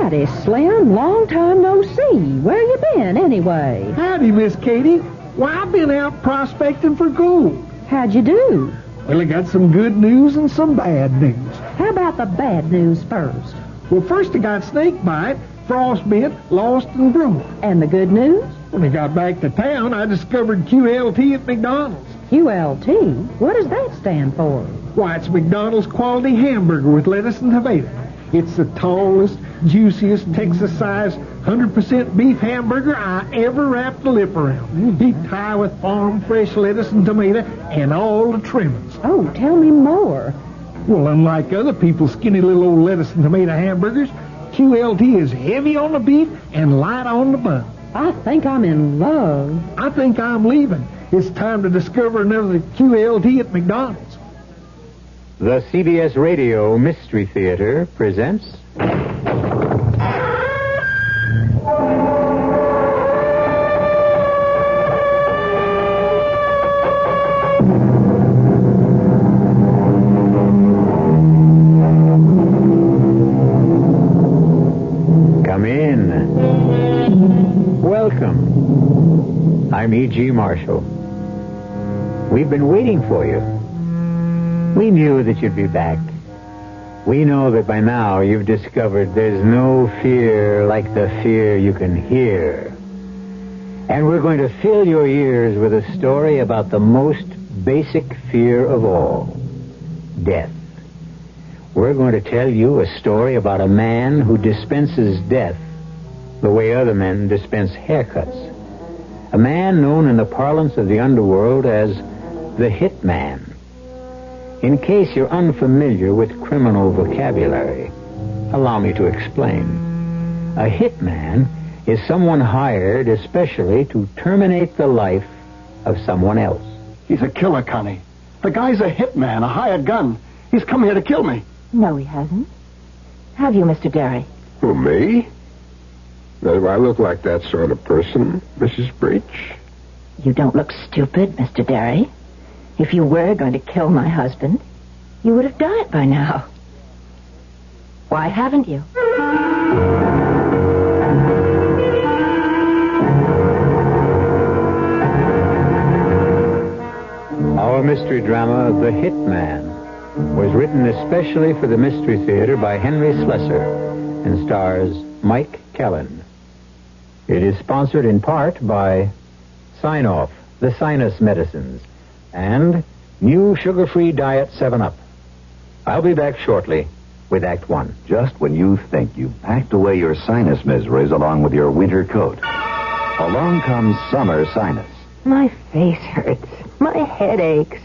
Howdy, Slim. Long time no see. Where you been, anyway? Howdy, Miss Katie. Why, I've been out prospecting for gold. How'd you do? Well, I got some good news and some bad news. How about the bad news first? Well, first I got snake bite, frostbite, lost, and broke. And the good news? When I got back to town, I discovered QLT at McDonald's. QLT? What does that stand for? Why, it's McDonald's quality hamburger with lettuce and tomato. It's the tallest, juiciest, Texas-sized, 100% beef hamburger I ever wrapped a lip around. Heaped high with farm fresh lettuce and tomato and all the trimmings. Oh, tell me more. Well, unlike other people's skinny little old lettuce and tomato hamburgers, QLT is heavy on the beef and light on the bun. I think I'm in love. I think I'm leaving. It's time to discover another QLT at McDonald's. The CBS Radio Mystery Theater presents... Come in. Welcome. I'm E.G. Marshall. We've been waiting for you. We knew that you'd be back. We know that by now you've discovered there's no fear like the fear you can hear. And we're going to fill your ears with a story about the most basic fear of all, death. We're going to tell you a story about a man who dispenses death the way other men dispense haircuts. A man known in the parlance of the underworld as the hitman. In case you're unfamiliar with criminal vocabulary, allow me to explain. A hitman is someone hired especially to terminate the life of someone else. He's a killer, Connie. The guy's a hitman, a hired gun. He's come here to kill me. No, he hasn't. Have you, Mr. Derry? Who, me? Do I look like that sort of person, Mrs. Breach? You don't look stupid, Mr. Derry. If you were going to kill my husband, you would have done it by now. Why haven't you? Our mystery drama, The Hitman, was written especially for the Mystery Theater by Henry Slessor and stars Mike Kellen. It is sponsored in part by Sign-Off, the sinus medicines, and new sugar-free Diet 7-Up. I'll be back shortly with Act 1. Just when you think you've packed away your sinus miseries along with your winter coat, along comes summer sinus. My face hurts. My head aches.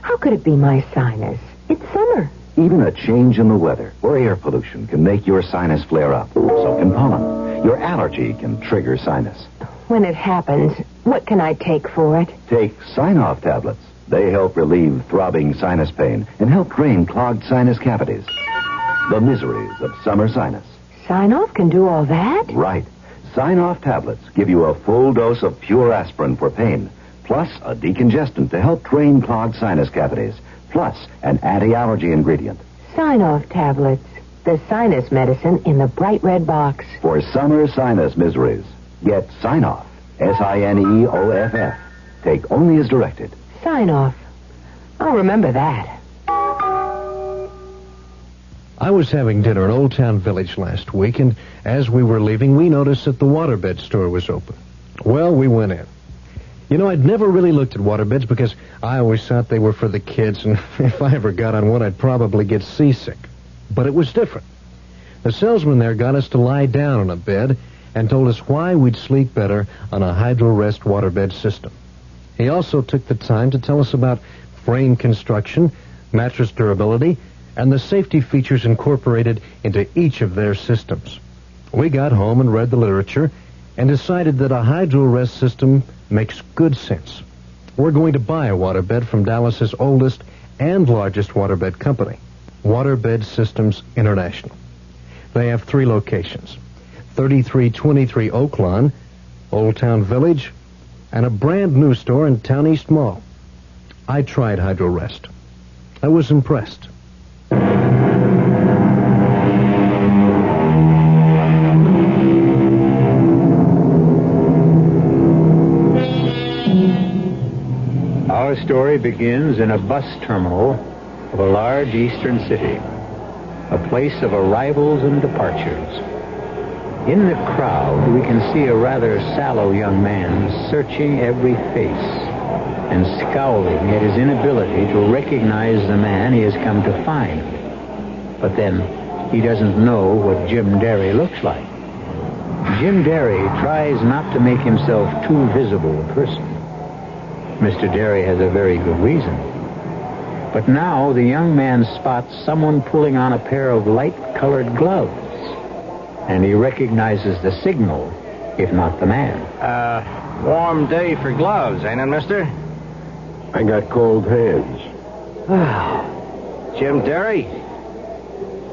How could it be my sinus? It's summer. Even a change in the weather or air pollution can make your sinus flare up. So can pollen. Your allergy can trigger sinus. When it happens, what can I take for it? Take Sign-Off tablets. They help relieve throbbing sinus pain and help drain clogged sinus cavities. The miseries of summer sinus. Sign-Off can do all that? Right. Sign-Off tablets give you a full dose of pure aspirin for pain, plus a decongestant to help drain clogged sinus cavities, plus an anti-allergy ingredient. Sign-Off tablets. The sinus medicine in the bright red box. For summer sinus miseries, get Sign-Off. Signoff. Take only as directed. Sign-Off. I'll remember that. I was having dinner in Old Town Village last week, and as we were leaving, we noticed that the waterbed store was open. Well, we went in. You know, I'd never really looked at waterbeds because I always thought they were for the kids, and if I ever got on one, I'd probably get seasick. But it was different. The salesman there got us to lie down on a bed and told us why we'd sleep better on a hydro-rest waterbed system. He also took the time to tell us about frame construction, mattress durability, and the safety features incorporated into each of their systems. We got home and read the literature and decided that a hydro-rest system makes good sense. We're going to buy a waterbed from Dallas's oldest and largest waterbed company, Waterbed Systems International. They have 3 locations, 3323 Oaklawn, Old Town Village, and a brand new store in Town East Mall. I tried Hydro-Rest. I was impressed. story begins in a bus terminal of a large eastern city, a place of arrivals and departures. In the crowd, we can see a rather sallow young man searching every face and scowling at his inability to recognize the man he has come to find. But then, he doesn't know what Jim Derry looks like. Jim Derry tries not to make himself too visible a person. Mr. Derry has a very good reason. But now the young man spots someone pulling on a pair of light-colored gloves, and he recognizes the signal, if not the man. Warm day for gloves, ain't it, mister? I got cold hands. Jim Derry?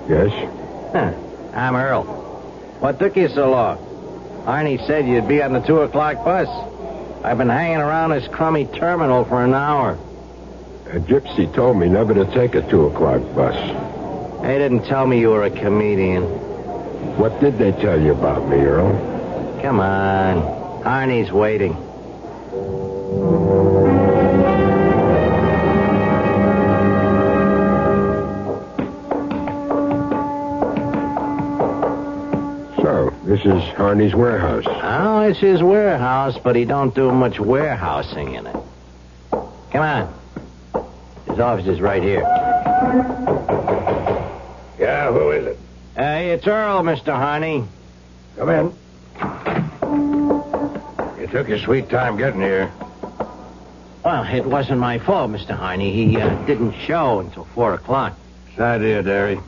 Yes? I'm Earl. What took you so long? Arnie said you'd be on the 2 o'clock bus. I've been hanging around this crummy terminal for an hour. A gypsy told me never to take a 2 o'clock bus. They didn't tell me you were a comedian. What did they tell you about me, Earl? Come on. Arnie's waiting. This is Arnie's warehouse. Oh, it's his warehouse, but he don't do much warehousing in it. Come on. His office is right here. Yeah, who is it? Hey, it's Earl, Mr. Harney. Come in. You took your sweet time getting here. Well, it wasn't my fault, Mr. Harney. He didn't show until 4 o'clock. Sad idea, Derry.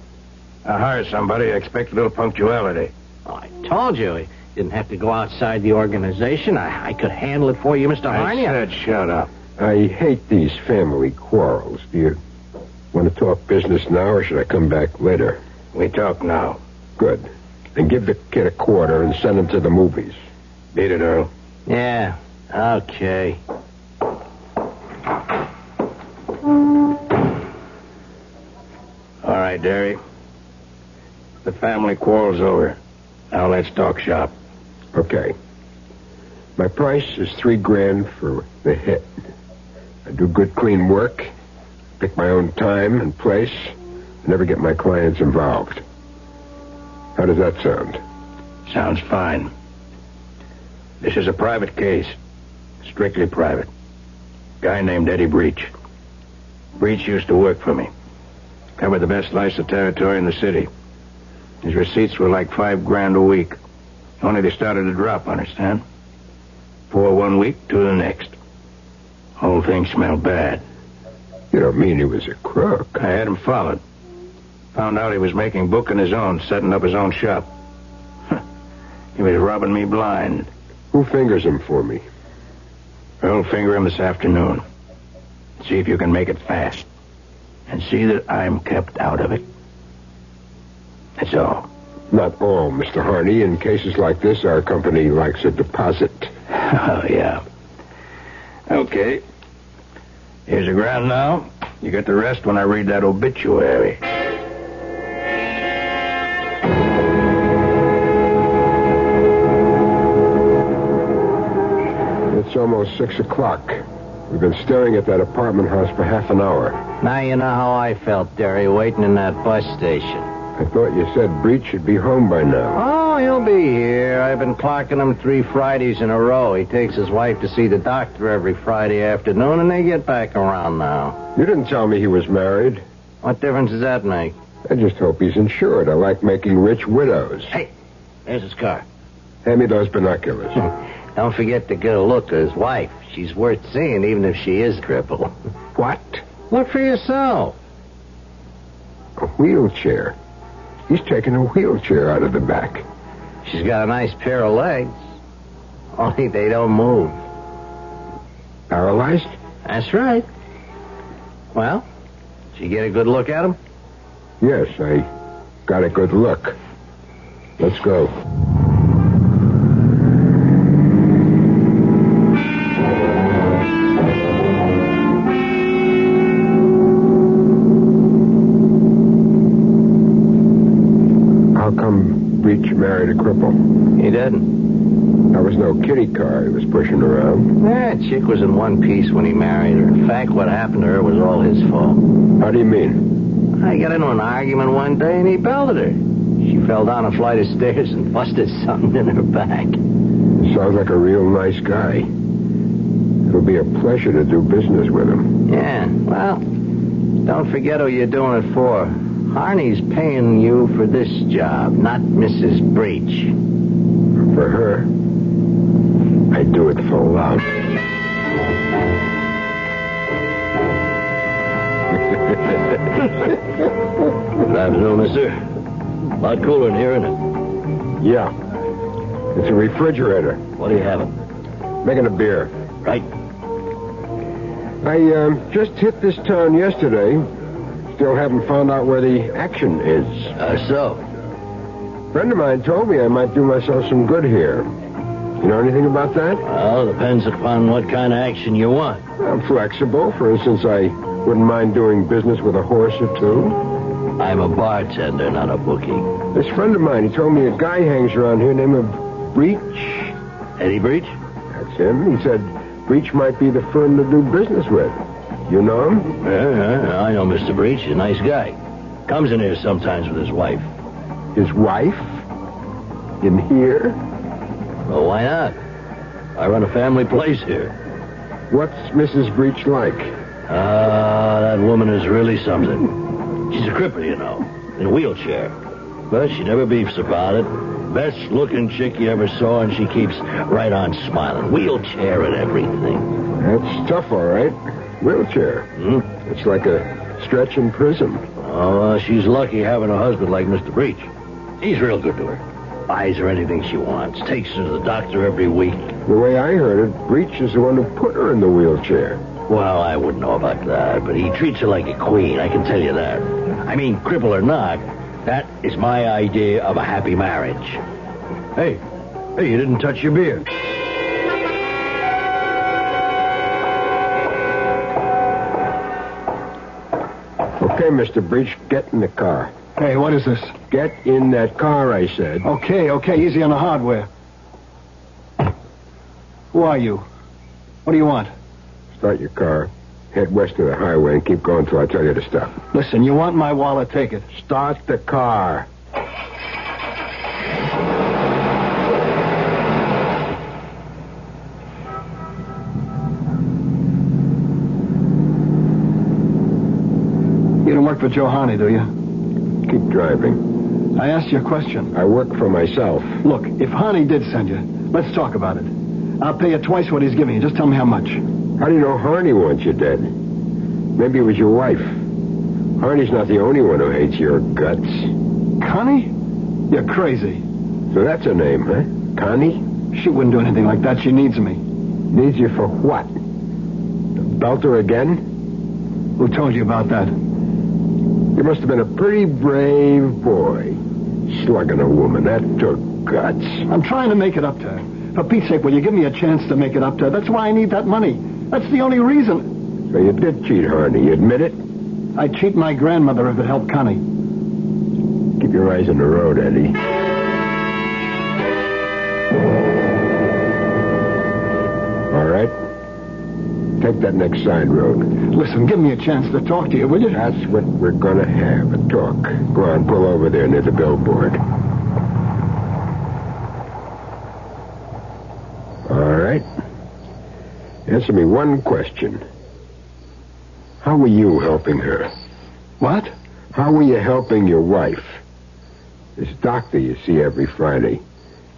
I hired somebody. I expect a little punctuality. Well, I told you. He didn't have to go outside the organization. I could handle it for you, Mr. Harney. I said shut up. I hate these family quarrels. Do you want to talk business now, or should I come back later? We talk now. Good. Then give the kid a quarter and send him to the movies. Beat it, Earl. Yeah, okay. All right, Derry. The family quarrel's over. Now let's talk shop. Okay. My price is $3,000 for the hit. I do good, clean work, pick my own time and place, and never get my clients involved. How does that sound? Sounds fine. This is a private case. Strictly private. Guy named Eddie Breach. Breach used to work for me. Covered the best slice of territory in the city. His receipts were like $5,000 a week. Only they started to drop, understand? 4 one week, 2 the next. Whole thing smelled bad. You don't mean he was a crook? I had him followed. Found out he was making book on his own, setting up his own shop. He was robbing me blind. Who fingers him for me? I'll finger him this afternoon. See if you can make it fast. And see that I'm kept out of it. That's all. Not all, Mr. Harney. In cases like this, our company likes a deposit. Oh, yeah. Okay. Here's the ground now. You get the rest when I read that obituary. It's almost 6 o'clock. We've been staring at that apartment house for half an hour. Now you know how I felt, Derry, waiting in that bus station. I thought you said Breach should be home by now. Oh, he'll be here. I've been clocking him 3 Fridays in a row. He takes his wife to see the doctor every Friday afternoon, and they get back around now. You didn't tell me he was married. What difference does that make? I just hope he's insured. I like making rich widows. Hey, there's his car. Hand me those binoculars. Don't forget to get a look at his wife. She's worth seeing, even if she is crippled. What? Look for yourself. A wheelchair. He's taking a wheelchair out of the back. She's got a nice pair of legs. Only they don't move. Paralyzed? That's right. Well, did you get a good look at him? Yes, I got a good look. Let's go. How come Breach married a cripple? He didn't. That was no kitty car he was pushing around. That chick was in one piece when he married her. In fact, what happened to her was all his fault. How do you mean? I got into an argument one day and he belted her. She fell down a flight of stairs and busted something in her back. Sounds like a real nice guy. It'll be a pleasure to do business with him. Yeah, well, don't forget who you're doing it for. Harney's paying you for this job, not Mrs. Breach. For her, I'd do it for love. Good afternoon, mister. A lot cooler in here, isn't it? Yeah. It's a refrigerator. What are you having? Making a beer. Right. I just hit this town yesterday. Still haven't found out where the action is. So? A friend of mine told me I might do myself some good here. You know anything about that? Well, depends upon what kind of action you want. I'm flexible. For instance, I wouldn't mind doing business with a horse or two. I'm a bartender, not a bookie. This friend of mine, he told me a guy hangs around here named Breach. Eddie Breach? That's him. He said Breach might be the firm to do business with. You know him? Yeah, I know Mr. Breach. He's a nice guy. Comes in here sometimes with his wife. His wife? In here? Well, why not? I run a family place here. What's Mrs. Breach like? That woman is really something. She's a cripple, you know, in a wheelchair. But she never beefs about it. Best looking chick you ever saw, and she keeps right on smiling. Wheelchair and everything. That's tough, all right. Wheelchair. It's like a stretching prism. Oh, she's lucky having a husband like Mr. Breach. He's real good to her. Buys her anything she wants. Takes her to the doctor every week. The way I heard it, Breach is the one who put her in the wheelchair. Well, I wouldn't know about that, but he treats her like a queen, I can tell you that. I mean, cripple or not, that is my idea of a happy marriage. Hey, you didn't touch your beer. Okay, Mr. Breach, get in the car. Hey, what is this? Get in that car, I said. Okay, easy on the hardware. Who are you? What do you want? Start your car, head west of the highway, and keep going till I tell you to stop. Listen, you want my wallet, take it. Start the car. You don't work for Joe Harney, do you? Keep driving. I asked you a question. I work for myself. Look, if Harney did send you, let's talk about it. I'll pay you twice what he's giving you. Just tell me how much. How do you know Harney wants you dead? Maybe it was your wife. Harney's not the only one who hates your guts. Connie? You're crazy. So that's a name, huh? Connie? She wouldn't do anything like that. She needs me. Needs you for what? Belt her again? Who told you about that? You must have been a pretty brave boy. Slugging a woman. That took guts. I'm trying to make it up to her. For Pete's sake, will you give me a chance to make it up to her? That's why I need that money. That's the only reason. So you did cheat Harney. You admit it? I'd cheat my grandmother if it helped Connie. Keep your eyes on the road, Eddie. All right. Take that next side road. Listen, give me a chance to talk to you, will you? That's what we're going to have, a talk. Go on, pull over there near the billboard. All right. Answer me one question. How were you helping her? What? How were you helping your wife? This doctor you see every Friday,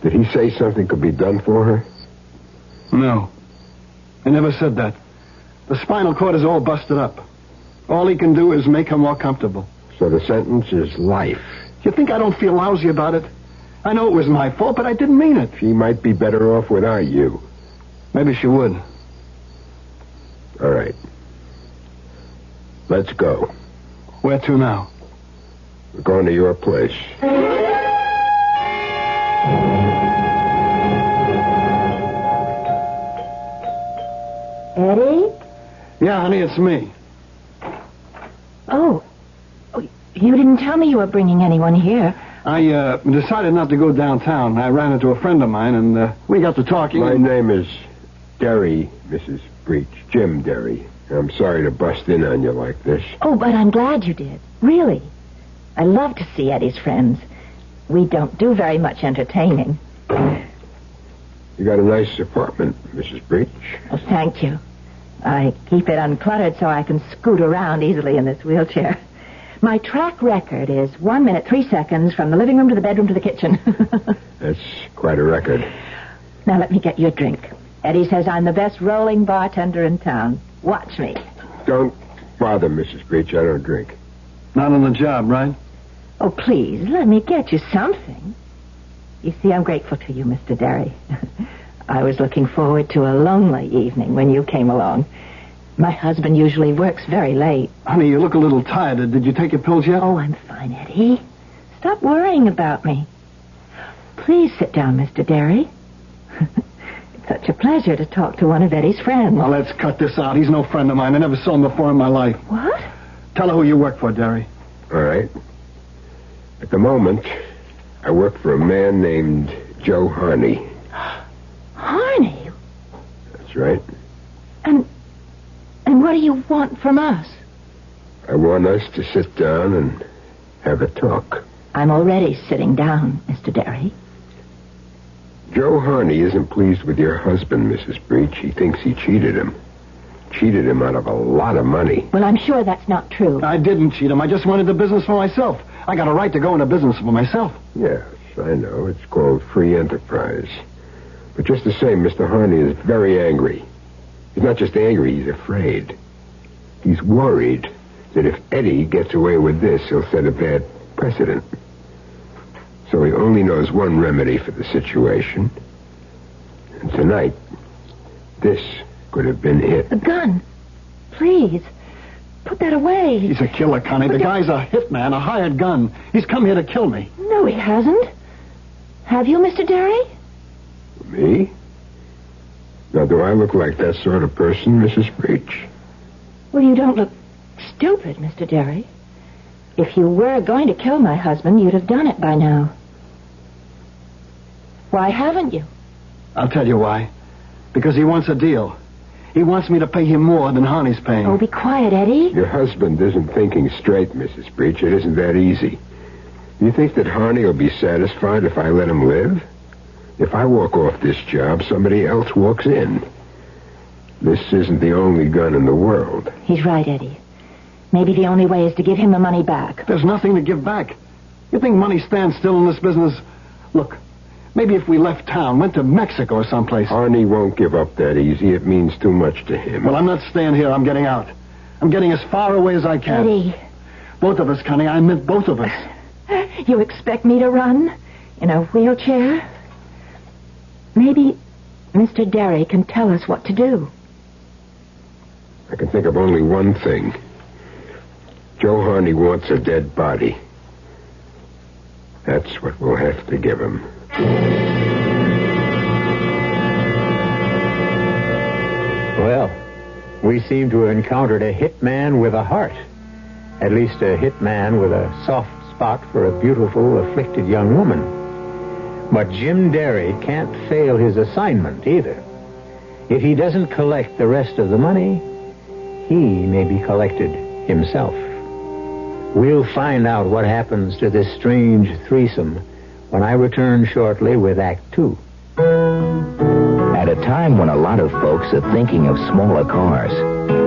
did he say something could be done for her? No. I never said that. The spinal cord is all busted up. All he can do is make her more comfortable. So the sentence is life. You think I don't feel lousy about it? I know it was my fault, but I didn't mean it. She might be better off without you. Maybe she would. All right. Let's go. Where to now? We're going to your place. Eddie? Yeah, honey, it's me. Oh, you didn't tell me you were bringing anyone here. I decided not to go downtown. I ran into a friend of mine, and we got to talking. My name is Derry, Mrs. Breach. Jim Derry. I'm sorry to bust in on you like this. Oh, but I'm glad you did. Really. I love to see Eddie's friends. We don't do very much entertaining. You got a nice apartment, Mrs. Breach. Oh, thank you. I keep it uncluttered so I can scoot around easily in this wheelchair. My track record is 1 minute, 3 seconds from the living room to the bedroom to the kitchen. That's quite a record. Now let me get you a drink. Eddie says I'm the best rolling bartender in town. Watch me. Don't bother, Mrs. Breach. I don't drink. Not on the job, right? Oh, please, let me get you something. You see, I'm grateful to you, Mr. Derry. I was looking forward to a lonely evening when you came along. My husband usually works very late. Honey, you look a little tired. Did you take your pills yet? Oh, I'm fine, Eddie. Stop worrying about me. Please sit down, Mr. Derry. It's such a pleasure to talk to one of Eddie's friends. Now, let's cut this out. He's no friend of mine. I never saw him before in my life. What? Tell her who you work for, Derry. All right. At the moment, I work for a man named Joe Harney. Harney? That's right. And what do you want from us? I want us to sit down and have a talk. I'm already sitting down, Mr. Derry. Joe Harney isn't pleased with your husband, Mrs. Breach. He thinks he cheated him. Cheated him out of a lot of money. Well, I'm sure that's not true. I didn't cheat him. I just wanted the business for myself. I got a right to go into business for myself. Yes, I know. It's called free enterprise. But just the same, Mr. Harney is very angry. He's not just angry, he's afraid. He's worried that if Eddie gets away with this, he'll set a bad precedent. So he only knows one remedy for the situation. And tonight, this could have been it. A gun. Please. Put that away. He's a killer, Connie. The guy's a hitman, a hired gun. He's come here to kill me. No, he hasn't. Have you, Mr. Derry? Me? Now, do I look like that sort of person, Mrs. Breach? Well, you don't look stupid, Mr. Derry. If you were going to kill my husband, you'd have done it by now. Why haven't you? I'll tell you why. Because he wants a deal. He wants me to pay him more than Harney's paying. Oh, be quiet, Eddie. Your husband isn't thinking straight, Mrs. Breach. It isn't that easy. You think that Harney will be satisfied if I let him live? If I walk off this job, somebody else walks in. This isn't the only gun in the world. He's right, Eddie. Maybe the only way is to give him the money back. There's nothing to give back. You think money stands still in this business? Look, maybe if we left town, went to Mexico or someplace. Harney won't give up that easy. It means too much to him. Well, I'm not staying here. I'm getting out. I'm getting as far away as I can. Eddie. Both of us, Connie. I meant both of us. You expect me to run? In a wheelchair? Maybe Mr. Derry can tell us what to do. I can think of only one thing. Joe Harney wants a dead body. That's what we'll have to give him. Well, we seem to have encountered a hitman with a heart. At least a hitman with a soft spot for a beautiful, afflicted young woman. But Jim Derry can't fail his assignment either. If he doesn't collect the rest of the money, he may be collected himself. We'll find out what happens to this strange threesome when I return shortly with Act 2. At a time when a lot of folks are thinking of smaller cars,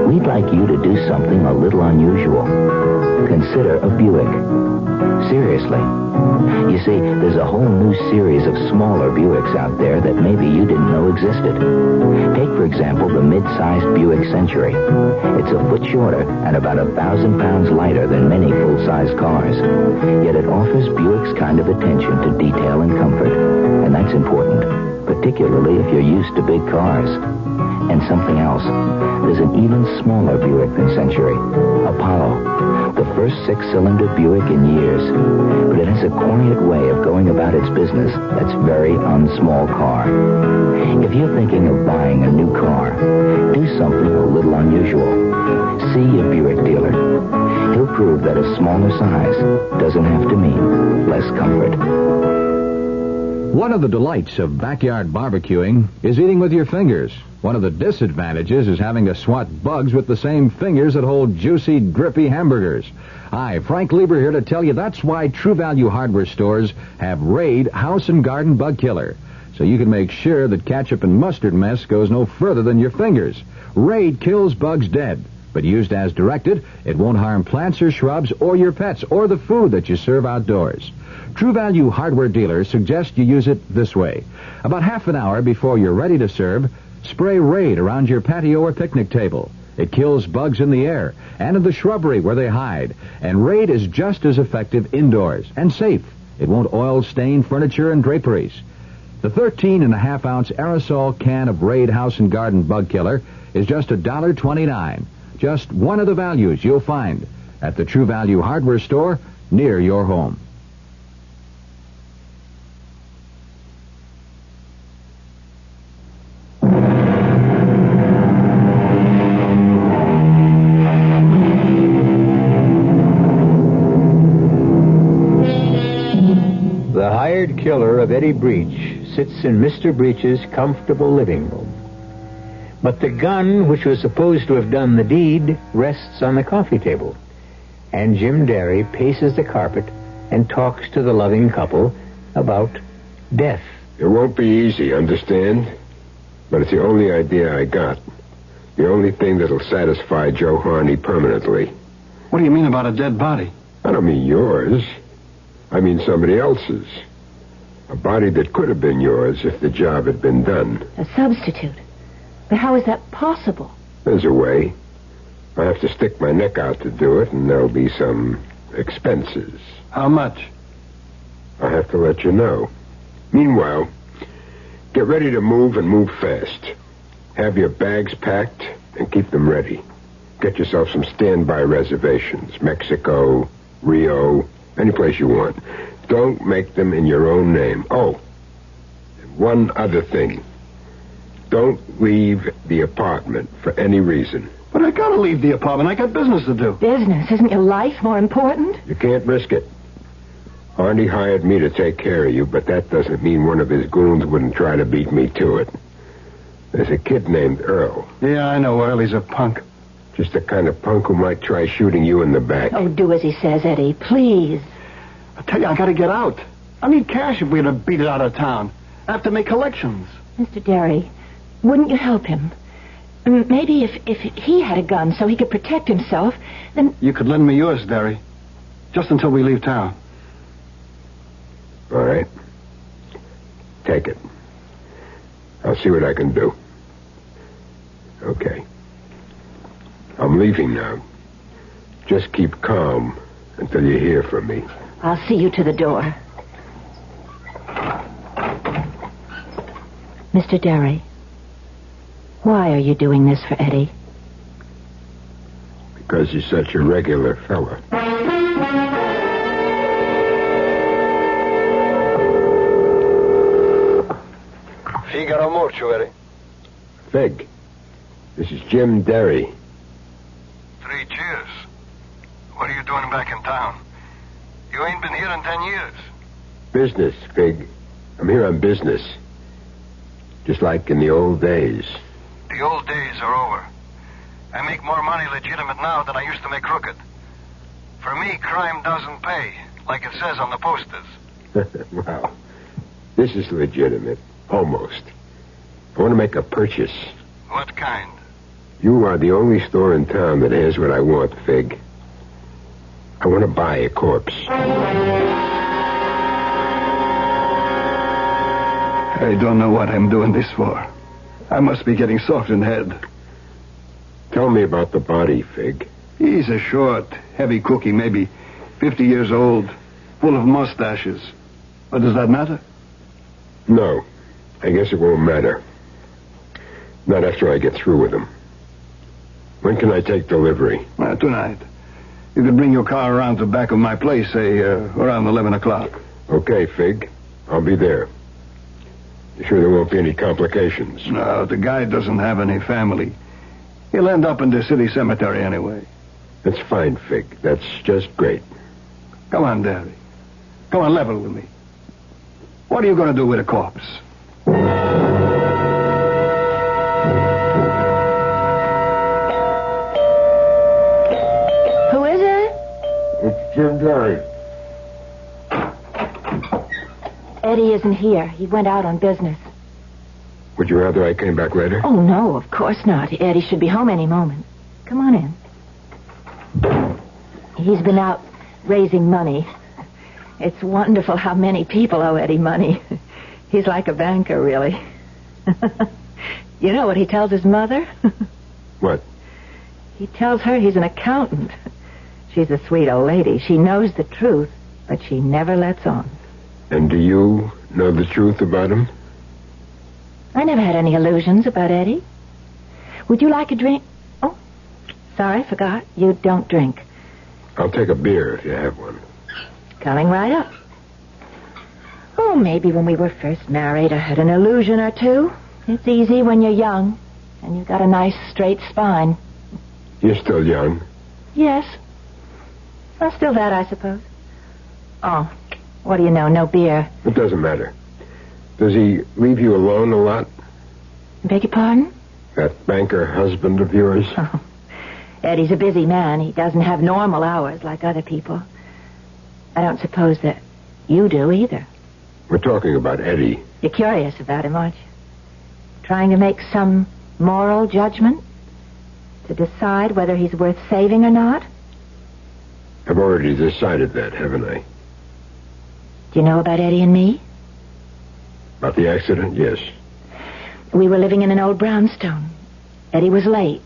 we'd like you to do something a little unusual. Consider a Buick. Seriously. You see, there's a whole new series of smaller Buicks out there that maybe you didn't know existed. Take, for example, the mid-sized Buick Century. It's a foot shorter and about 1,000 pounds lighter than many full-size cars. Yet it offers Buick's kind of attention to detail and comfort. And that's important, particularly if you're used to big cars. And something else. There's an even smaller Buick than Century, Apollo, the first six-cylinder Buick in years. But it has a quiet way of going about its business that's very unsmall car. If you're thinking of buying a new car, do something a little unusual. See your Buick dealer. He'll prove that a smaller size doesn't have to mean less comfort. One of the delights of backyard barbecuing is eating with your fingers. One of the disadvantages is having to swat bugs with the same fingers that hold juicy, drippy hamburgers. Hi, Frank Lieber here to tell you that's why True Value hardware stores have Raid House and Garden Bug Killer. So you can make sure that ketchup and mustard mess goes no further than your fingers. Raid kills bugs dead, but used as directed, it won't harm plants or shrubs or your pets or the food that you serve outdoors. True Value hardware dealers suggest you use it this way. About half an hour before you're ready to serve, spray Raid around your patio or picnic table. It kills bugs in the air and in the shrubbery where they hide. And Raid is just as effective indoors and safe. It won't oil stain furniture and draperies. The 13.5-ounce aerosol can of Raid House and Garden Bug Killer is just $1.29. Just one of the values you'll find at the True Value hardware store near your home. The hired killer of Eddie Breach sits in Mr. Breach's comfortable living room. But the gun, which was supposed to have done the deed, rests on the coffee table. And Jim Derry paces the carpet and talks to the loving couple about death. It won't be easy, understand? But it's the only idea I got. The only thing that'll satisfy Joe Harney permanently. What do you mean about a dead body? I don't mean yours. I mean somebody else's. A body that could have been yours if the job had been done. A substitute? But how is that possible? There's a way. I have to stick my neck out to do it, and there'll be some expenses. How much? I have to let you know. Meanwhile, get ready to move and move fast. Have your bags packed and keep them ready. Get yourself some standby reservations. Mexico, Rio, any place you want. Don't make them in your own name. Oh, and one other thing. Don't leave the apartment for any reason. But I gotta leave the apartment. I got business to do. Business? Isn't your life more important? You can't risk it. Arnie hired me to take care of you, but that doesn't mean one of his goons wouldn't try to beat me to it. There's a kid named Earl. Yeah, I know Earl. He's a punk. Just the kind of punk who might try shooting you in the back. Oh, do as he says, Eddie, please. I tell you, I gotta get out. I need cash if we're to beat it out of town. I have to make collections. Mr. Derry, wouldn't you help him? Maybe if he had a gun so he could protect himself, then... You could lend me yours, Derry. Just until we leave town. All right. Take it. I'll see what I can do. Okay. I'm leaving now. Just keep calm until you hear from me. I'll see you to the door. Mr. Derry, why are you doing this for Eddie? Because he's such a regular fella. Figaro mucho, Eddie. Fig, this is Jim Derry. 3 cheers. What are you doing back in town? You ain't been here in 10 years. Business, Fig. I'm here on business. Just like in the old days. The old days are over. I make more money legitimate now than I used to make crooked. For me, crime doesn't pay, like it says on the posters. Wow. This is legitimate. Almost. I want to make a purchase. What kind? You are the only store in town that has what I want, Fig. I want to buy a corpse. I don't know what I'm doing this for. I must be getting soft in the head. Tell me about the body, Fig. He's a short, heavy cookie, maybe 50 years old, full of mustaches. But does that matter? No. I guess it won't matter. Not after I get through with him. When can I take delivery? Tonight. You could bring your car around to the back of my place, say, around 11 o'clock. Okay, Fig. I'll be there. You sure there won't be any complications? No, the guy doesn't have any family. He'll end up in the city cemetery anyway. That's fine, Fig. That's just great. Come on, Daddy. Come on, level with me. What are you going to do with a corpse? Who is it? It's Jim Derry. Eddie isn't here. He went out on business. Would you rather I came back later? Oh, no, of course not. Eddie should be home any moment. Come on in. He's been out raising money. It's wonderful how many people owe Eddie money. He's like a banker, really. You know what he tells his mother? What? He tells her he's an accountant. She's a sweet old lady. She knows the truth, but she never lets on. And do you know the truth about him? I never had any illusions about Eddie. Would you like a drink? Oh, sorry, forgot. You don't drink. I'll take a beer if you have one. Coming right up. Oh, maybe when we were first married, I had an illusion or two. It's easy when you're young, and you've got a nice straight spine. You're still young. Yes. Well, still that, I suppose. Oh, what do you know? No beer. It doesn't matter. Does he leave you alone a lot? Beg your pardon? That banker husband of yours? Oh, Eddie's a busy man. He doesn't have normal hours like other people. I don't suppose that you do either. We're talking about Eddie. You're curious about him, aren't you? Trying to make some moral judgment? To decide whether he's worth saving or not? I've already decided that, haven't I? Do you know about Eddie and me? About the accident? Yes. We were living in an old brownstone. Eddie was late.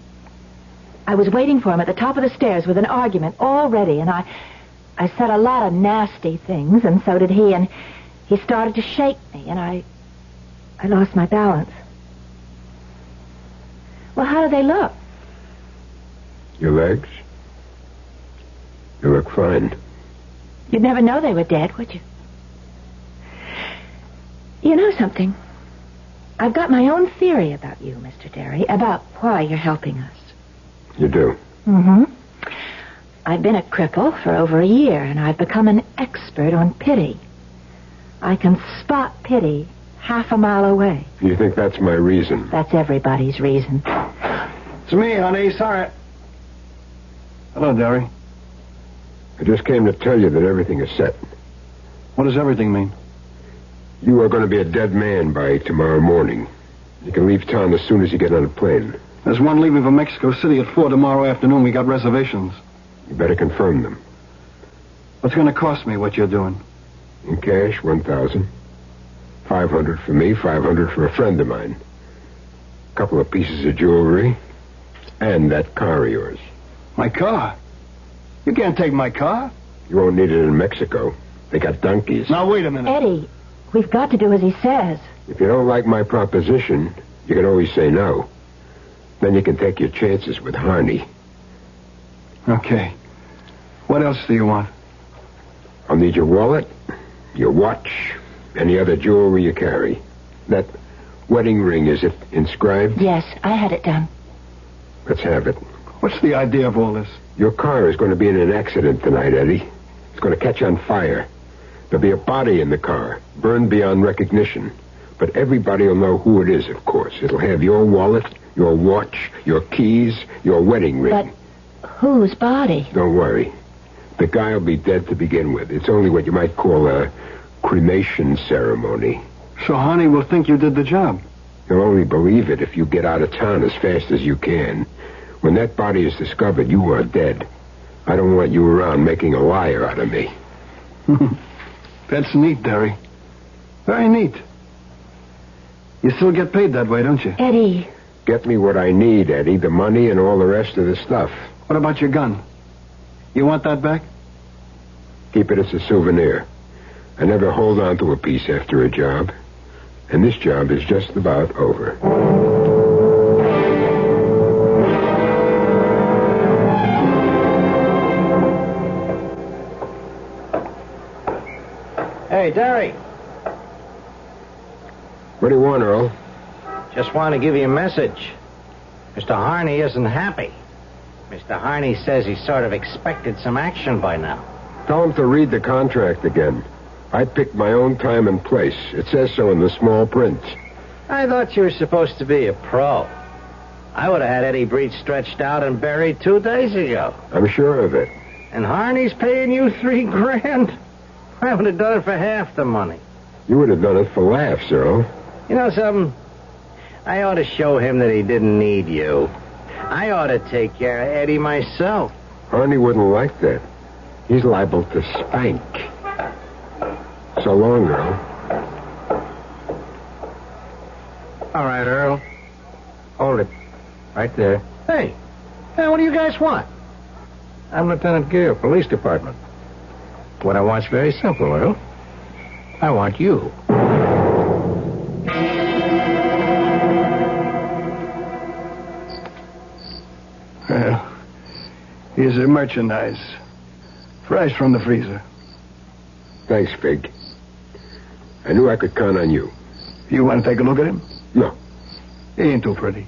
I was waiting for him at the top of the stairs with an argument all ready, and I said a lot of nasty things, and so did he, and he started to shake me, and I lost my balance. Well, how do they look? Your legs? You look fine. You'd never know they were dead, would you? You know something? I've got my own theory about you, Mr. Derry, about why you're helping us. You do? Mm-hmm. I've been a cripple for over a year, and I've become an expert on pity. I can spot pity half a mile away. You think that's my reason? That's everybody's reason. It's me, honey. Sorry. Hello, Derry. I just came to tell you that everything is set. What does everything mean? You are going to be a dead man by tomorrow morning. You can leave town as soon as you get on a plane. There's one leaving for Mexico City at 4 tomorrow afternoon. We got reservations. You better confirm them. What's going to cost me what you're doing? In cash, $1,000. $500 for me, $500 for a friend of mine. A couple of pieces of jewelry. And that car of yours. My car? You can't take my car. You won't need it in Mexico. They got donkeys. Now, wait a minute. Eddie, we've got to do as he says. If you don't like my proposition, you can always say no. Then you can take your chances with Harney. Okay. What else do you want? I'll need your wallet, your watch, any other jewelry you carry. That wedding ring, is it inscribed? Yes, I had it done. Let's have it. What's the idea of all this? Your car is going to be in an accident tonight, Eddie. It's going to catch on fire. There'll be a body in the car, burned beyond recognition. But everybody will know who it is, of course. It'll have your wallet, your watch, your keys, your wedding ring. But whose body? Don't worry. The guy will be dead to begin with. It's only what you might call a cremation ceremony. So Harney will think you did the job. He'll only believe it if you get out of town as fast as you can. When that body is discovered, you are dead. I don't want you around making a liar out of me. That's neat, Derry. Very neat. You still get paid that way, don't you? Eddie. Get me what I need, Eddie, the money and all the rest of the stuff. What about your gun? You want that back? Keep it as a souvenir. I never hold on to a piece after a job. And this job is just about over. Hey, Derry. What do you want, Earl? Just want to give you a message. Mr. Harney isn't happy. Mr. Harney says he sort of expected some action by now. Tell him to read the contract again. I picked my own time and place. It says so in the small print. I thought you were supposed to be a pro. I would have had Eddie Breach stretched out and buried 2 days ago. I'm sure of it. And Harney's paying you $3,000? I would have done it for half the money. You would have done it for laughs, Earl. You know something? I ought to show him that he didn't need you. I ought to take care of Eddie myself. Harney wouldn't like that. He's liable to spank. So long, Earl. All right, Earl. Hold it. Right there. Hey, what do you guys want? I'm Lieutenant Gear, Police Department. What I want's very simple, Earl. I want you. Well, here's the merchandise. Fresh from the freezer. Thanks, Fig. I knew I could count on you. You want to take a look at him? No. He ain't too pretty.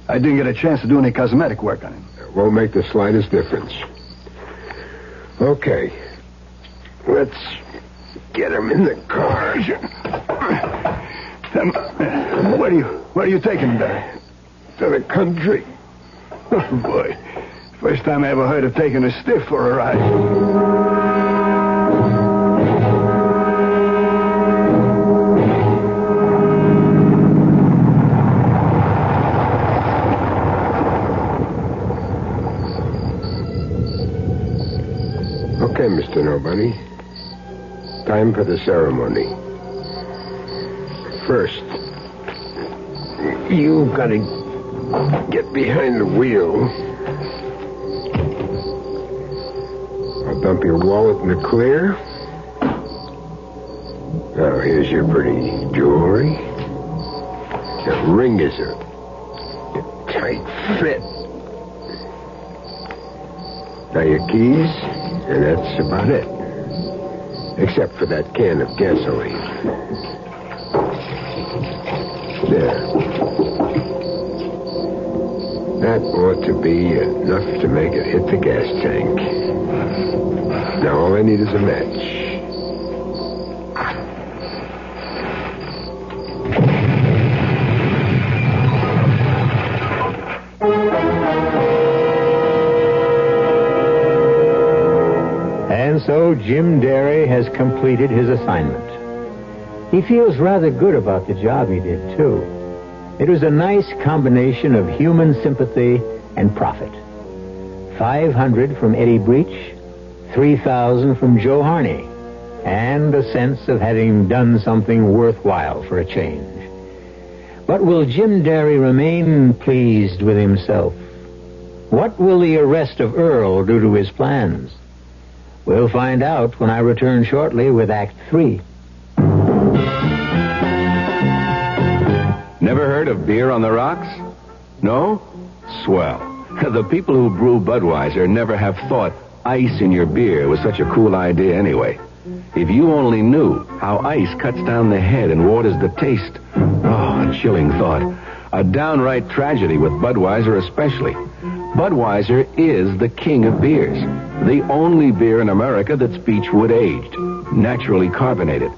I didn't get a chance to do any cosmetic work on him. It won't make the slightest difference. Okay. Let's get him in the car. Where are you taking him, Barry? To the country. Oh, boy. First time I ever heard of taking a stiff for a ride. Okay, Mr. Nobody. Time for the ceremony. First, you've got to get behind the wheel. I'll dump your wallet in the clear. Now, here's your pretty jewelry. That ring is a tight fit. Now, your keys, and that's about it. Except for that can of gasoline. There. That ought to be enough to make it hit the gas tank. Now all I need is a match. And so Jim Derry has completed his assignment. He feels rather good about the job he did, too. It was a nice combination of human sympathy and profit. 500 from Eddie Breach, 3,000 from Joe Harney, and a sense of having done something worthwhile for a change. But will Jim Derry remain pleased with himself? What will the arrest of Earl do to his plans? We'll find out when I return shortly with Act 3. Never heard of beer on the rocks? No? Swell. The people who brew Budweiser never have thought ice in your beer was such a cool idea anyway. If you only knew how ice cuts down the head and waters the taste. Oh, a chilling thought. A downright tragedy with Budweiser especially. Budweiser is the king of beers. The only beer in America that's beechwood aged, naturally carbonated.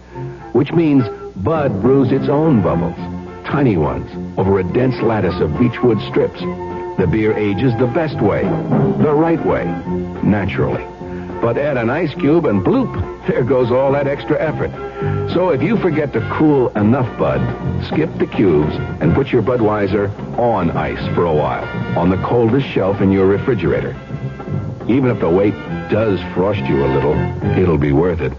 Which means Bud brews its own bubbles. Tiny ones, over a dense lattice of beechwood strips. The beer ages the best way, the right way, naturally. But add an ice cube and bloop, there goes all that extra effort. So if you forget to cool enough Bud, skip the cubes and put your Budweiser on ice for a while, on the coldest shelf in your refrigerator. Even if the wait does frost you a little, it'll be worth it.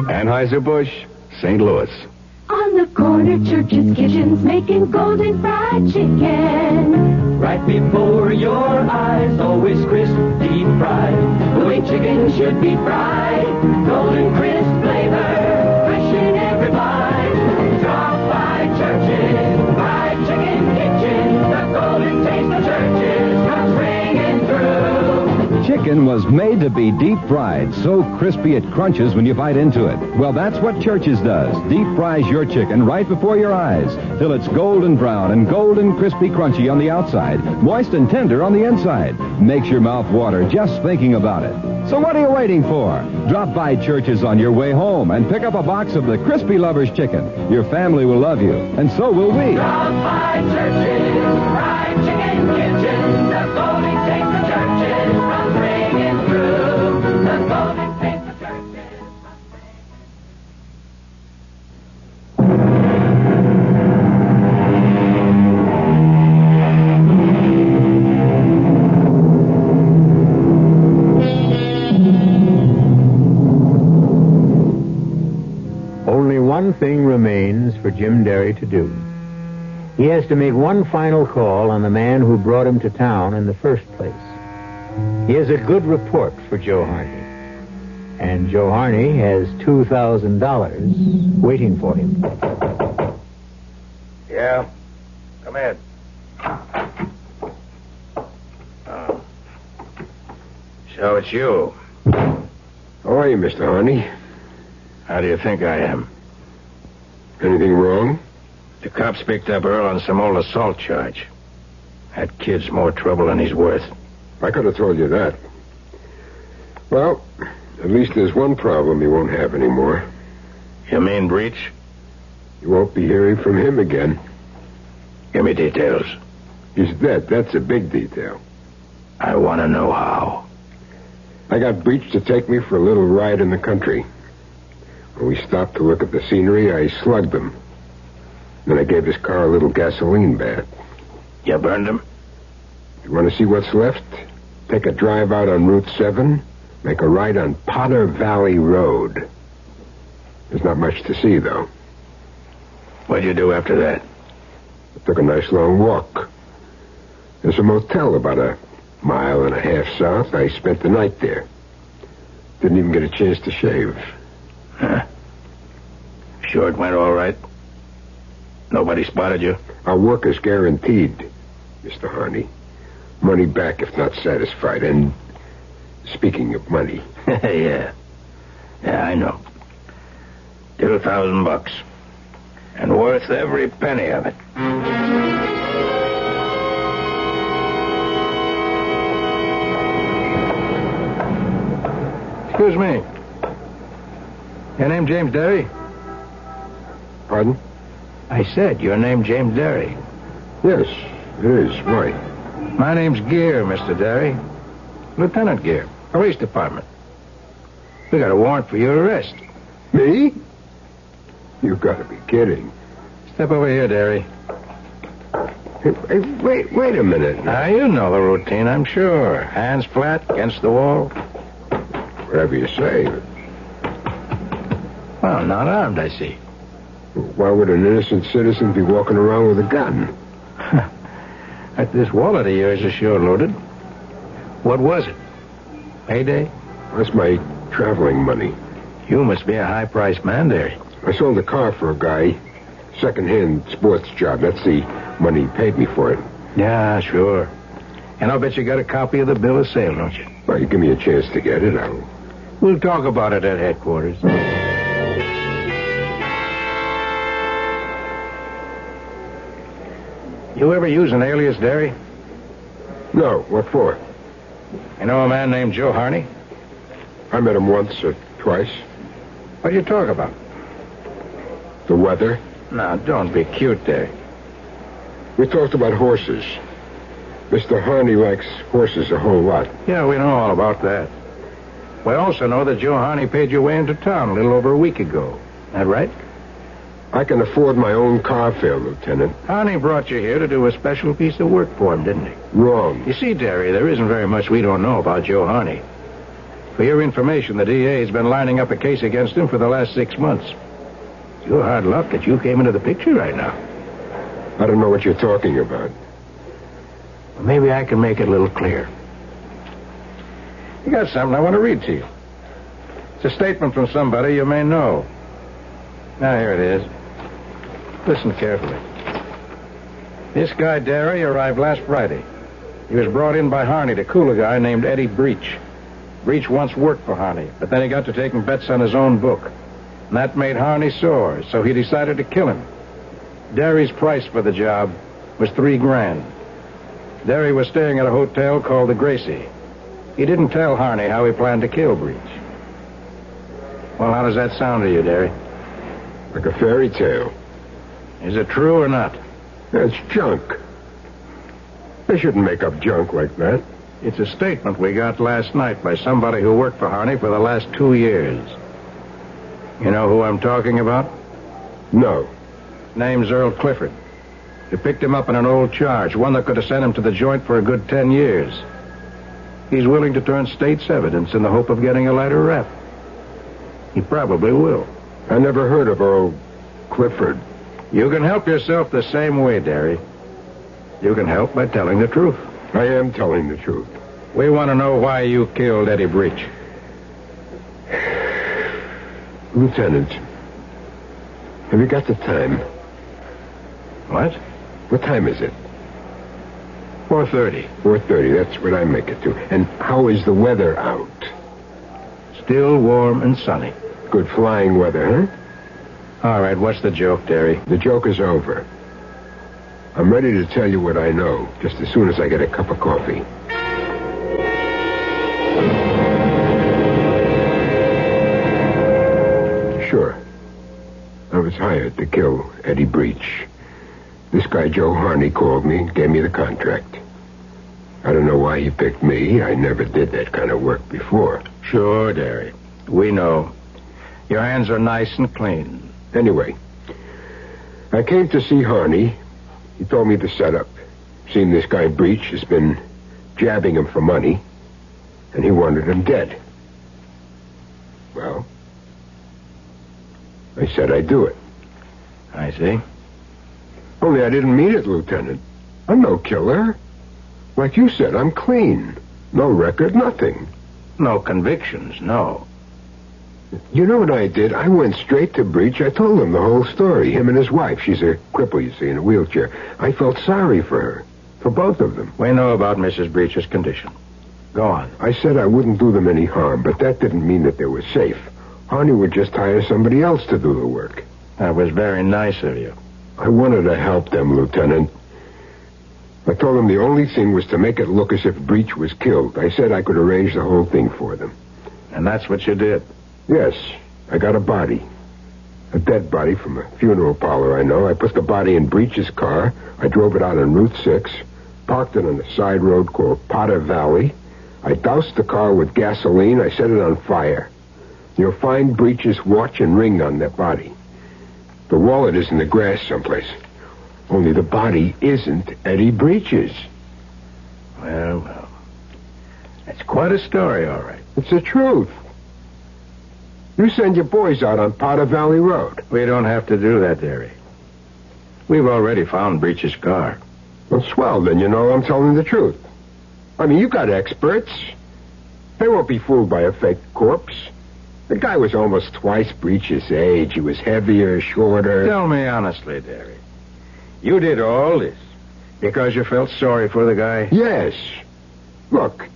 Anheuser-Busch, St. Louis. On the corner, churches, kitchens, making golden fried chicken. Right before your eyes, always crisp, deep fried. The way chicken should be fried. Golden crisp flavor, fresh in every bite. Drop by Churches, fried chicken kitchen. The golden taste of Churches comes ringing through. chicken was made to be deep fried, so crispy it crunches when you bite into it. Well, that's what Church's does. Deep fries your chicken right before your eyes till it's golden brown and golden crispy crunchy on the outside, moist and tender on the inside. Makes your mouth water just thinking about it. So what are you waiting for? Drop by Church's on your way home and pick up a box of the Crispy Lovers chicken. Your family will love you, and so will we. Drop by Church's Fried Chicken Kitchen. The golden taste of Church's runs ringing through. The golden taste of Church's. Only one thing remains for Jim Derry to do. He has to make one final call on the man who brought him to town in the first place. He has a good report for Joe Harney. And Joe Harney has $2,000 waiting for him. Yeah? Come in. Oh. So it's you. How are you, Mr. Harney? How do you think I am? Anything wrong? The cops picked up Earl on some old assault charge. That kid's more trouble than he's worth. I could have told you that. Well, at least there's one problem you won't have anymore. You mean breach? You won't be hearing from him again. Give me details. He's dead. That's a big detail. I want to know how. I got Breach to take me for a little ride in the country. When we stopped to look at the scenery, I slugged him. Then I gave his car a little gasoline bath. You burned him? You want to see what's left? Take a drive out on Route 7, make a right on Potter Valley Road. There's not much to see, though. What'd you do after that? I took a nice long walk. There's a motel about a mile and a half south. I spent the night there. Didn't even get a chance to shave. Huh? Sure it went all right? Nobody spotted you? Our work is guaranteed, Mr. Harney. Money back if not satisfied. And speaking of money... Yeah, I know. $2,000. And worth every penny of it. Excuse me. Your name James Derry? Pardon? I said your name James Derry. Yes, it is. Why? My name's Gear, Mr. Derry. Lieutenant Gear, Police Department. We got a warrant for your arrest. Me? You've got to be kidding. Step over here, Derry. Hey, wait a minute. Now, you know the routine, I'm sure. Hands flat against the wall. Whatever you say. Well, not armed, I see. Why would an innocent citizen be walking around with a gun? This wallet of yours is sure loaded. What was it? Payday? That's my traveling money. You must be a high-priced man, Derry. I sold a car for a guy. Second-hand sports job. That's the money he paid me for it. Yeah, sure. And I'll bet you got a copy of the bill of sale, don't you? Well, you give me a chance to get it, We'll talk about it at headquarters. You ever use an alias, Derry? No, what for? You know a man named Joe Harney? I met him once or twice. What do you talk about? The weather. Now, don't be cute, Derry. We talked about horses. Mr. Harney likes horses a whole lot. Yeah, we know all about that. We also know that Joe Harney paid your way into town a little over a week ago. That right? I can afford my own car fare, Lieutenant. Harney brought you here to do a special piece of work for him, didn't he? Wrong. You see, Derry, there isn't very much we don't know about Joe Harney. For your information, the DA has been lining up a case against him for the last 6 months. It's your hard luck that you came into the picture right now. I don't know what you're talking about. Well, maybe I can make it a little clearer. You got something I want to read to you. It's a statement from somebody you may know. Now, here it is. Listen carefully. This guy, Derry, arrived last Friday. He was brought in by Harney to cool a guy named Eddie Breach. Breach once worked for Harney, but then he got to taking bets on his own book. And that made Harney sore, so he decided to kill him. Derry's price for the job was $3,000. Derry was staying at a hotel called the Gracie. He didn't tell Harney how he planned to kill Breach. Well, how does that sound to you, Derry? Like a fairy tale. Is it true or not? That's junk. They shouldn't make up junk like that. It's a statement we got last night by somebody who worked for Harney for the last 2 years. You know who I'm talking about? No. Name's Earl Clifford. You picked him up on an old charge, one that could have sent him to the joint for a good 10 years. He's willing to turn state's evidence in the hope of getting a lighter rep. He probably will. I never heard of Earl Clifford. You can help yourself the same way, Derry. You can help by telling the truth. I am telling the truth. We want to know why you killed Eddie Breach. Lieutenant, have you got the time? What? What time is it? 4:30. 4:30, that's what I make it to. And how is the weather out? Still warm and sunny. Good flying weather, huh? All right, what's the joke, Derry? The joke is over. I'm ready to tell you what I know, just as soon as I get a cup of coffee. Sure. I was hired to kill Eddie Breach. This guy, Joe Harney, called me and gave me the contract. I don't know why he picked me. I never did that kind of work before. Sure, Derry. We know. Your hands are nice and clean. Anyway, I came to see Harney. He told me the setup. Seen this guy Breach has been jabbing him for money, and he wanted him dead. Well, I said I'd do it. I see. Only I didn't mean it, Lieutenant. I'm no killer. Like you said, I'm clean. No record, nothing. No convictions, no. You know what I did? I went straight to Breach. I told him the whole story. Him and his wife. She's a cripple, you see, in a wheelchair. I felt sorry for her. For both of them. We know about Mrs. Breach's condition. Go on. I said I wouldn't do them any harm, but that didn't mean that they were safe. Harney would just hire somebody else to do the work. That was very nice of you. I wanted to help them, Lieutenant. I told them the only thing was to make it look as if Breach was killed. I said I could arrange the whole thing for them. And that's what you did? Yes. I got a body. A dead body from a funeral parlor I know. I put the body in Breach's car. I drove it out on Route 6, parked it on a side road called Potter Valley. I doused the car with gasoline. I set it on fire. You'll find Breach's watch and ring on that body. The wallet is in the grass someplace. Only the body isn't Eddie Breach's. Well. That's quite a story, all right. It's the truth. You send your boys out on Potter Valley Road. We don't have to do that, Derry. We've already found Breach's car. Well, swell, then you know I'm telling the truth. I mean, you got experts. They won't be fooled by a fake corpse. The guy was almost twice Breach's age. He was heavier, shorter. Tell me honestly, Derry. You did all this because you felt sorry for the guy? Yes. Look,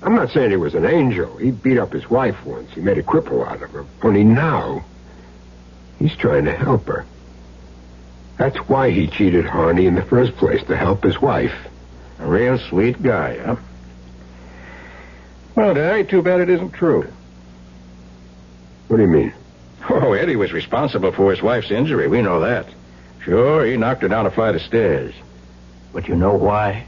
I'm not saying he was an angel. He beat up his wife once. He made a cripple out of her. Only now, he's trying to help her. That's why he cheated Harney in the first place, to help his wife. A real sweet guy, huh? Well, Derry, too bad it isn't true. What do you mean? Oh, Eddie was responsible for his wife's injury. We know that. Sure, he knocked her down a flight of stairs. But you know why?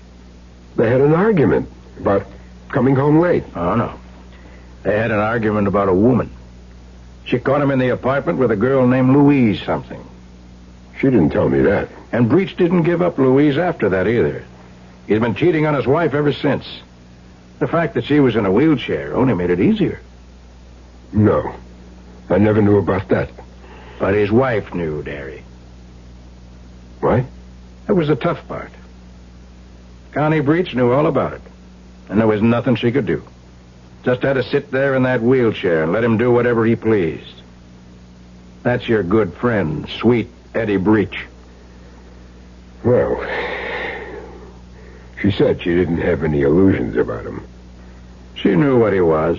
They had an argument about coming home late. Oh, no. They had an argument about a woman. She caught him in the apartment with a girl named Louise something. She didn't tell me that. And Breach didn't give up Louise after that either. He's been cheating on his wife ever since. The fact that she was in a wheelchair only made it easier. No. I never knew about that. But his wife knew, Derry. What? That was the tough part. Connie Breach knew all about it. And there was nothing she could do. Just had to sit there in that wheelchair and let him do whatever he pleased. That's your good friend, sweet Eddie Breach. Well, she said she didn't have any illusions about him. She knew what he was.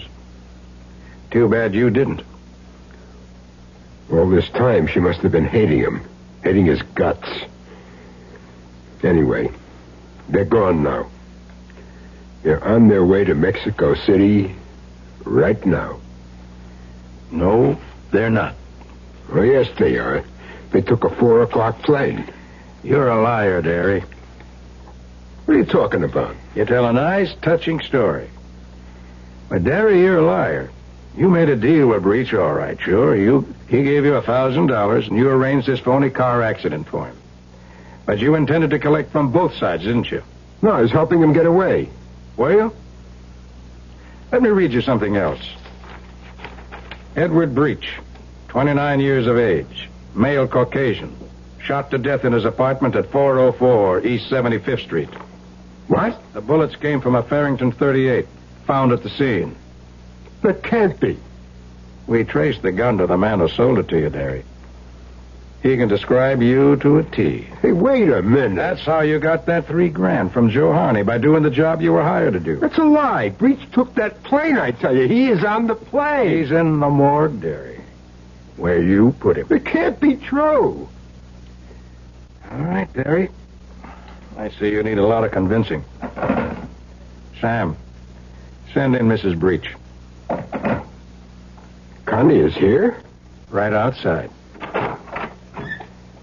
Too bad you didn't. All this time, she must have been hating him. Hating his guts. Anyway, they're gone now. They're on their way to Mexico City right now. No, they're not. Oh, yes, they are. They took a 4 o'clock plane. You're a liar, Derry. What are you talking about? You tell a nice, touching story. But, Derry, you're a liar. You made a deal with Breach, all right, sure. He gave you $1,000, and you arranged this phony car accident for him. But you intended to collect from both sides, didn't you? No, I was helping him get away. Were you? Let me read you something else. Edward Breach, 29 years of age, male Caucasian, shot to death in his apartment at 404 East 75th Street. What? The bullets came from a Farrington .38, found at the scene. That can't be. We traced the gun to the man who sold it to you, Derry. He can describe you to a T. Hey, wait a minute. That's how you got that $3,000 from Joe Harney, by doing the job you were hired to do. That's a lie. Breach took that plane, I tell you. He is on the plane. He's in the morgue, Derry. Where you put him. It can't be true. All right, Derry. I see you need a lot of convincing. Sam, send in Mrs. Breach. Connie is here? Right outside.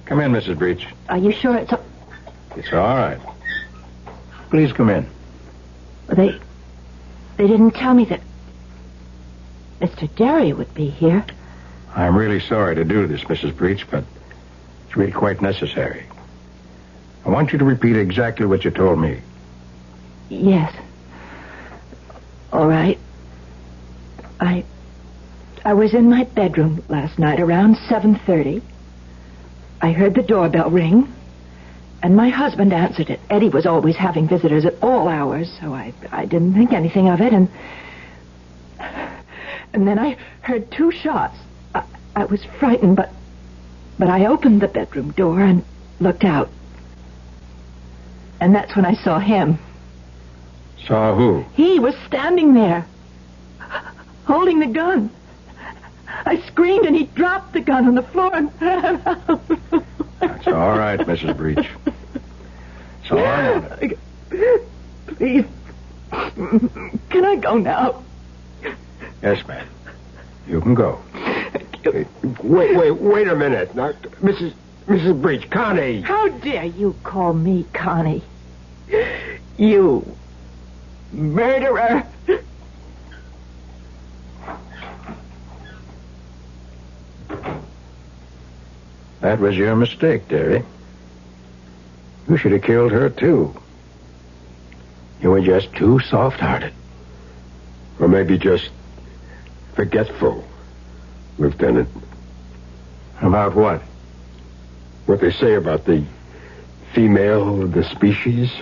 Come in, Mrs. Breach. Are you sure it's... It's all right. Please come in. They didn't tell me that Mr. Derry would be here. I'm really sorry to do this, Mrs. Breach, but it's really quite necessary. I want you to repeat exactly what you told me. Yes. All right. I was in my bedroom last night around 7:30. I heard the doorbell ring, and my husband answered it. Eddie was always having visitors at all hours, so I didn't think anything of it, and then I heard 2 shots. I was frightened, but I opened the bedroom door and looked out. And that's when I saw him. Saw who? He was standing there, holding the gun. I screamed, and he dropped the gun on the floor and ran out. That's all right, Mrs. Breach. It's all right. Please, can I go now? Yes, ma'am. You can go. Wait a minute. Now, Mrs. Breach, Connie. How dare you call me Connie? You murderer. That was your mistake, Derry. You should have killed her, too. You were just too soft-hearted. Or maybe just forgetful, Lieutenant. About what? What they say about the female of the species.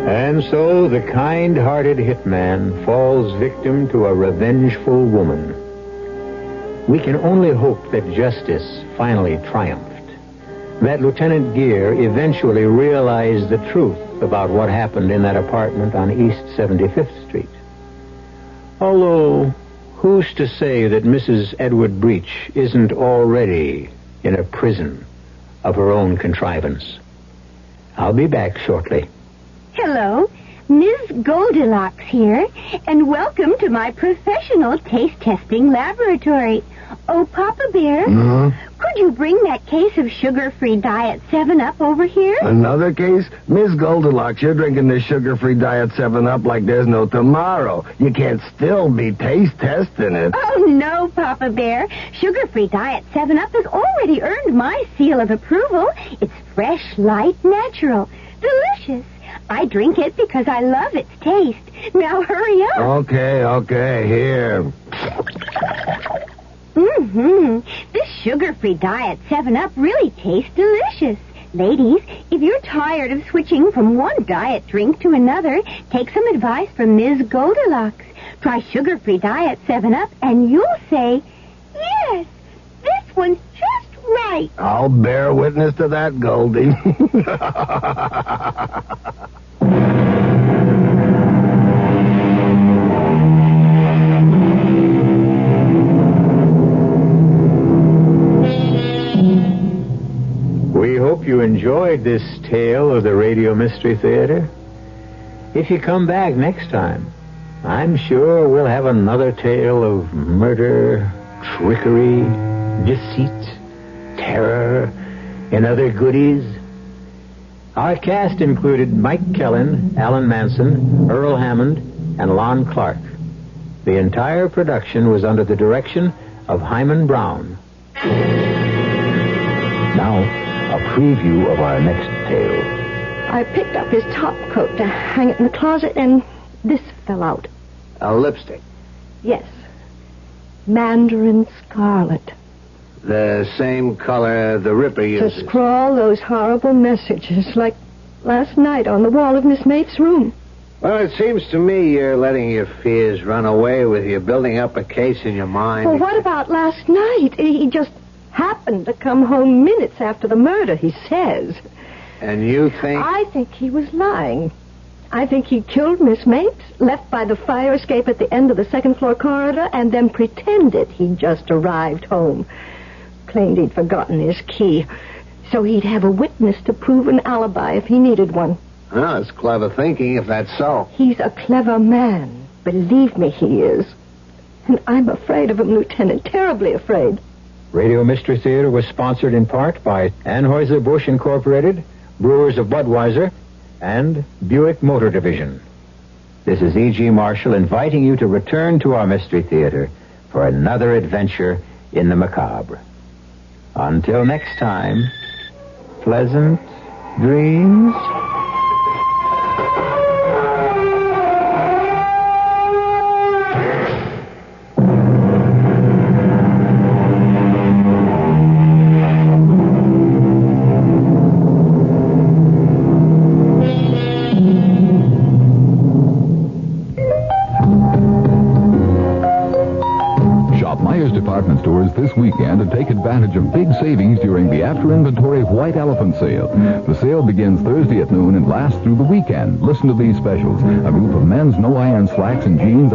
And so the kind-hearted hitman falls victim to a revengeful woman. We can only hope that justice finally triumphed, that Lieutenant Gere eventually realized the truth about what happened in that apartment on East 75th Street. Although, who's to say that Mrs. Edward Breach isn't already in a prison of her own contrivance? I'll be back shortly. Hello, Ms. Goldilocks here, and welcome to my professional taste testing laboratory. Oh, Papa Bear, could you bring that case of sugar-free Diet 7-Up over here? Another case? Miss Goldilocks, you're drinking this sugar-free Diet 7-Up like there's no tomorrow. You can't still be taste testing it. Oh, no, Papa Bear. Sugar-free Diet 7-Up has already earned my seal of approval. It's fresh, light, natural, delicious. I drink it because I love its taste. Now hurry up. Okay, here. This sugar-free Diet 7-Up really tastes delicious. Ladies, if you're tired of switching from one diet drink to another, take some advice from Ms. Goldilocks. Try sugar-free Diet 7-Up and you'll say, yes, this one's just right. right. I'll bear witness to that, Goldie. We hope you enjoyed this tale of the Radio Mystery Theater. If you come back next time, I'm sure we'll have another tale of murder, trickery, deceit, terror, and other goodies. Our cast included Mike Kellen, Alan Manson, Earl Hammond, and Lon Clark. The entire production was under the direction of Himan Brown. Now, a preview of our next tale. I picked up his top coat to hang it in the closet, and this fell out. A lipstick. Yes. Mandarin scarlet. The same color the Ripper uses. To scrawl those horrible messages like last night on the wall of Miss Mapes' room. Well, it seems to me you're letting your fears run away with you, building up a case in your mind. Well, what about last night? He just happened to come home minutes after the murder, he says. And you think... I think he was lying. I think he killed Miss Mapes, left by the fire escape at the end of the second-floor corridor, and then pretended he'd just arrived home. Claimed he'd forgotten his key, so he'd have a witness to prove an alibi if he needed one. Oh, it's clever thinking, if that's so. He's a clever man. Believe me, he is. And I'm afraid of him, Lieutenant, terribly afraid. Radio Mystery Theater was sponsored in part by Anheuser-Busch Incorporated, Brewers of Budweiser, and Buick Motor Division. This is E.G. Marshall inviting you to return to our Mystery Theater for another adventure in the macabre. Until next time, pleasant dreams. This weekend and take advantage of big savings during the After Inventory White Elephant Sale. The sale begins Thursday at noon and lasts through the weekend. Listen to these specials. A group of men's no-iron slacks and jeans